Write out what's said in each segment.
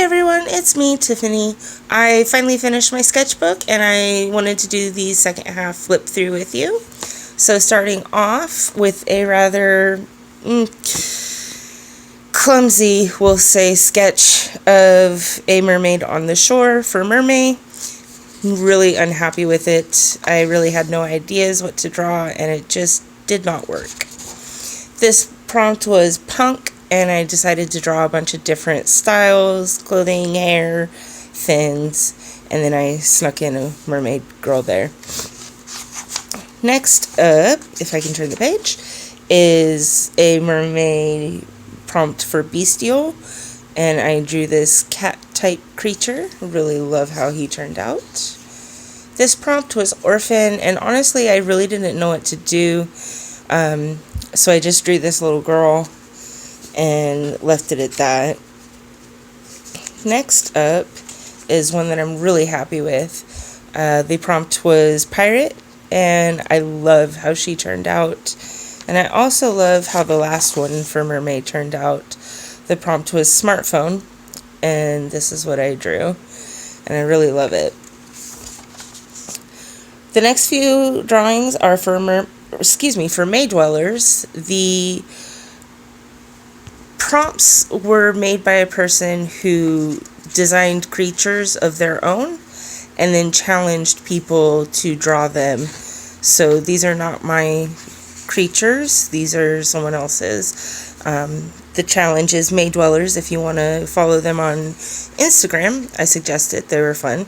everyone, it's me, Tiffany. I finally finished my sketchbook and I wanted to do the second half flip through with you. So starting off with a rather clumsy, we'll say, sketch of a mermaid on the shore for Mermaid. Really unhappy with it. I really had no ideas what to draw and it just did not work. This prompt was punk and I decided to draw a bunch of different styles, clothing, hair, fins, and then I snuck in a mermaid girl there. Next up, if I can turn the page, is a mermaid prompt for bestial, and I drew this cat-type creature. Really love how he turned out. This prompt was orphan, and honestly, I really didn't know what to do, so I just drew this little girl and left it at that. Next up is one that I'm really happy with. The prompt was pirate, and I love how she turned out. And I also love how the last one for mermaid turned out. The prompt was smartphone, and this is what I drew, and I really love it. The next few drawings are for May Dwellers. The prompts were made by a person who designed creatures of their own and then challenged people to draw them. So these are not my creatures, these are someone else's. The challenge is May Dwellers. If you want to follow them on Instagram, I suggest it. They were fun.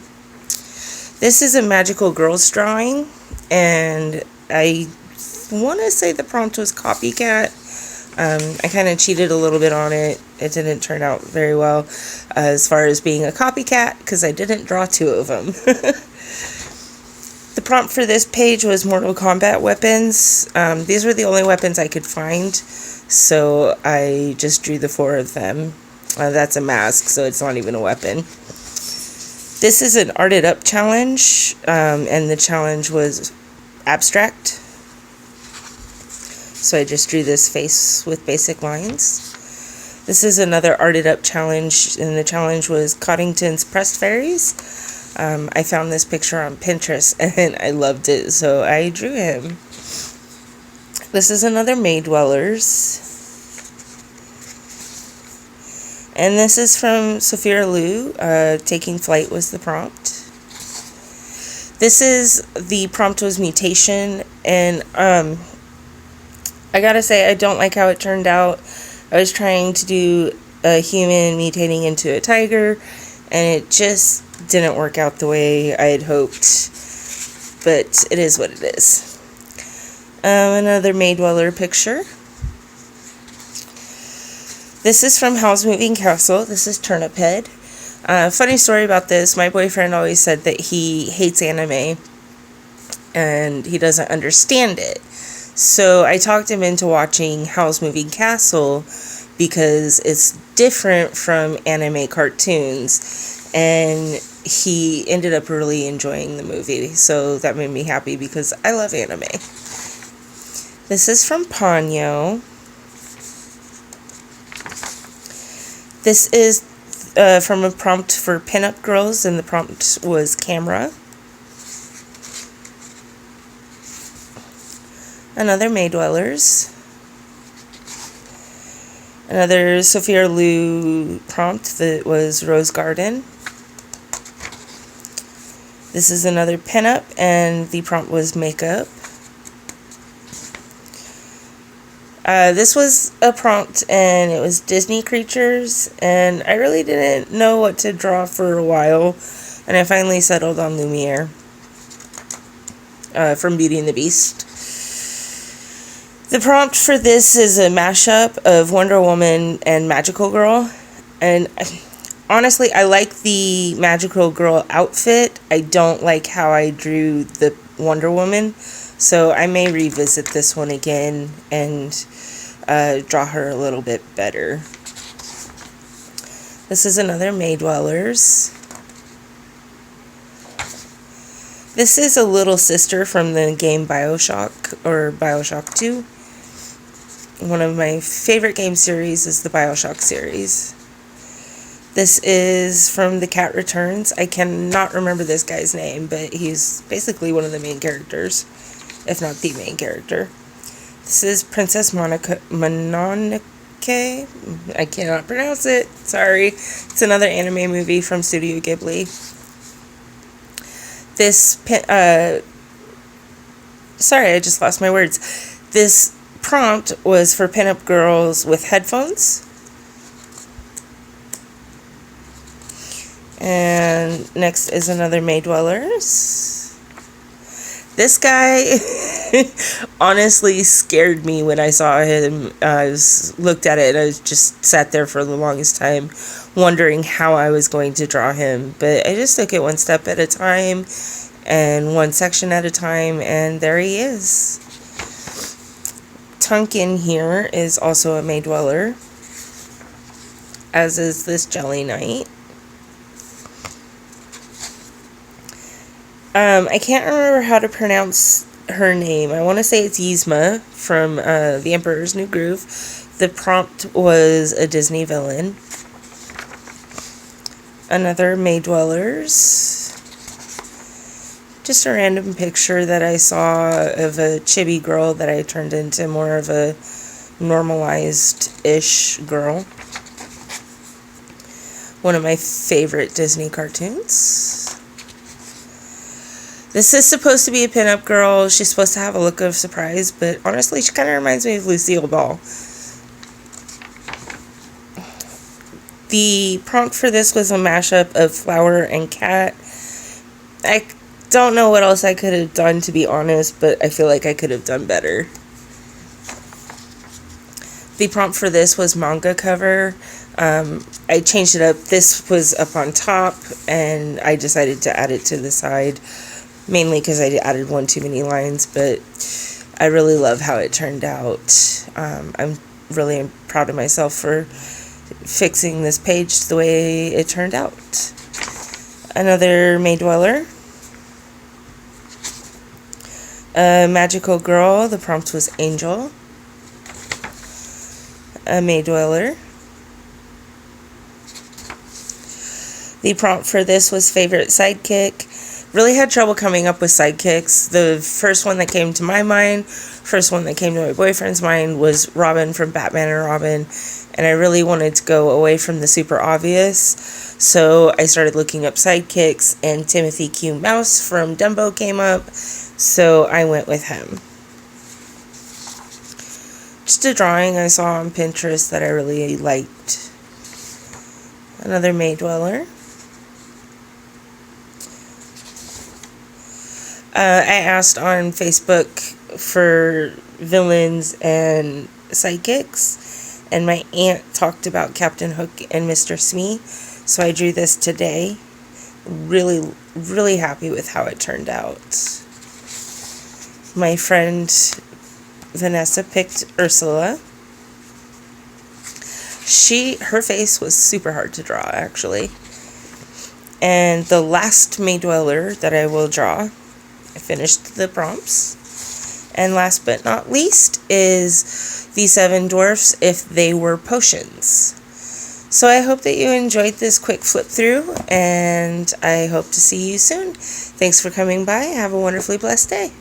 This is a magical girls drawing, and I want to say the prompt was copycat. I kind of cheated a little bit on it. It didn't turn out very well as far as being a copycat because I didn't draw two of them. The prompt for this page was Mortal Kombat weapons. These were the only weapons I could find, so I just drew the 4 of them. That's a mask, so it's not even a weapon. This is an arted up challenge, and the challenge was abstract. So I just drew this face with basic lines. This is another arted up challenge, and the challenge was Coddington's Pressed Fairies. I found this picture on Pinterest and I loved it, so I drew him. This is another May Dwellers. And this is from Sophia Liu. Taking Flight was the prompt. The prompt was Mutation, and I gotta say, I don't like how it turned out. I was trying to do a human mutating into a tiger, and it just didn't work out the way I had hoped. But it is what it is. Another May Dweller picture. This is from Howl's Moving Castle. This is Turnip Head. Funny story about this. My boyfriend always said that he hates anime, and he doesn't understand it. So I talked him into watching Howl's Moving Castle because it's different from anime cartoons, and he ended up really enjoying the movie. So that made me happy because I love anime. This is from Ponyo. This is from a prompt for Pinup Girls, and the prompt was camera. Another May Dwellers. Another Sophia Liu prompt that was Rose Garden. This is another pinup, and the prompt was makeup. This was a prompt, and it was Disney creatures, and I really didn't know what to draw for a while, and I finally settled on Lumiere from Beauty and the Beast. The prompt for this is a mashup of Wonder Woman and Magical Girl, and honestly, I like the Magical Girl outfit. I don't like how I drew the Wonder Woman, so I may revisit this one again and draw her a little bit better. This is another May Dwellers. This is a little sister from the game Bioshock, or Bioshock 2. One of my favorite game series is the Bioshock series. This is from The Cat Returns. I cannot remember this guy's name, but he's basically one of the main characters, if not the main character. This is Princess Mononoke. I cannot pronounce it. Sorry. It's another anime movie from Studio Ghibli. Sorry, I just lost my words. This prompt was for pinup girls with headphones. And next is another May Dwellers. This guy honestly scared me when I saw him. I looked at it and I just sat there for the longest time wondering how I was going to draw him. But I just took it one step at a time and one section at a time, and there he is. Tunkin here is also a May Dweller, as is this Jelly Knight. I can't remember how to pronounce her name. I want to say it's Yzma from The Emperor's New Groove. The prompt was a Disney villain. Another May Dwellers. Just a random picture that I saw of a chibi girl that I turned into more of a normalized-ish girl. One of my favorite Disney cartoons. This is supposed to be a pinup girl. She's supposed to have a look of surprise, but honestly, she kind of reminds me of Lucille Ball. The prompt for this was a mashup of flower and cat. I don't know what else I could have done, to be honest, but I feel like I could have done better. The prompt for this was manga cover. I changed it up. This was up on top, and I decided to add it to the side. Mainly because I added one too many lines, but I really love how it turned out. I'm really proud of myself for fixing this page the way it turned out. Another May Dweller. A magical girl. The prompt was Angel. A May Dweller. The prompt for this was favorite sidekick. Really had trouble coming up with sidekicks. The first one that came to my mind, first one that came to my boyfriend's mind was Robin from Batman and Robin. And I really wanted to go away from the super obvious. So I started looking up sidekicks, and Timothy Q. Mouse from Dumbo came up. So I went with him. Just a drawing I saw on Pinterest that I really liked. Another May Dweller. I asked on Facebook for villains and sidekicks, and my aunt talked about Captain Hook and Mr. Smee, so I drew this today. Really, really happy with how it turned out. My friend Vanessa picked Ursula. Her face was super hard to draw, actually. And the last May Dweller that I will draw, I finished the prompts. And last but not least is the 7 dwarfs if they were potions. So I hope that you enjoyed this quick flip through, and I hope to see you soon. Thanks for coming by. Have a wonderfully blessed day.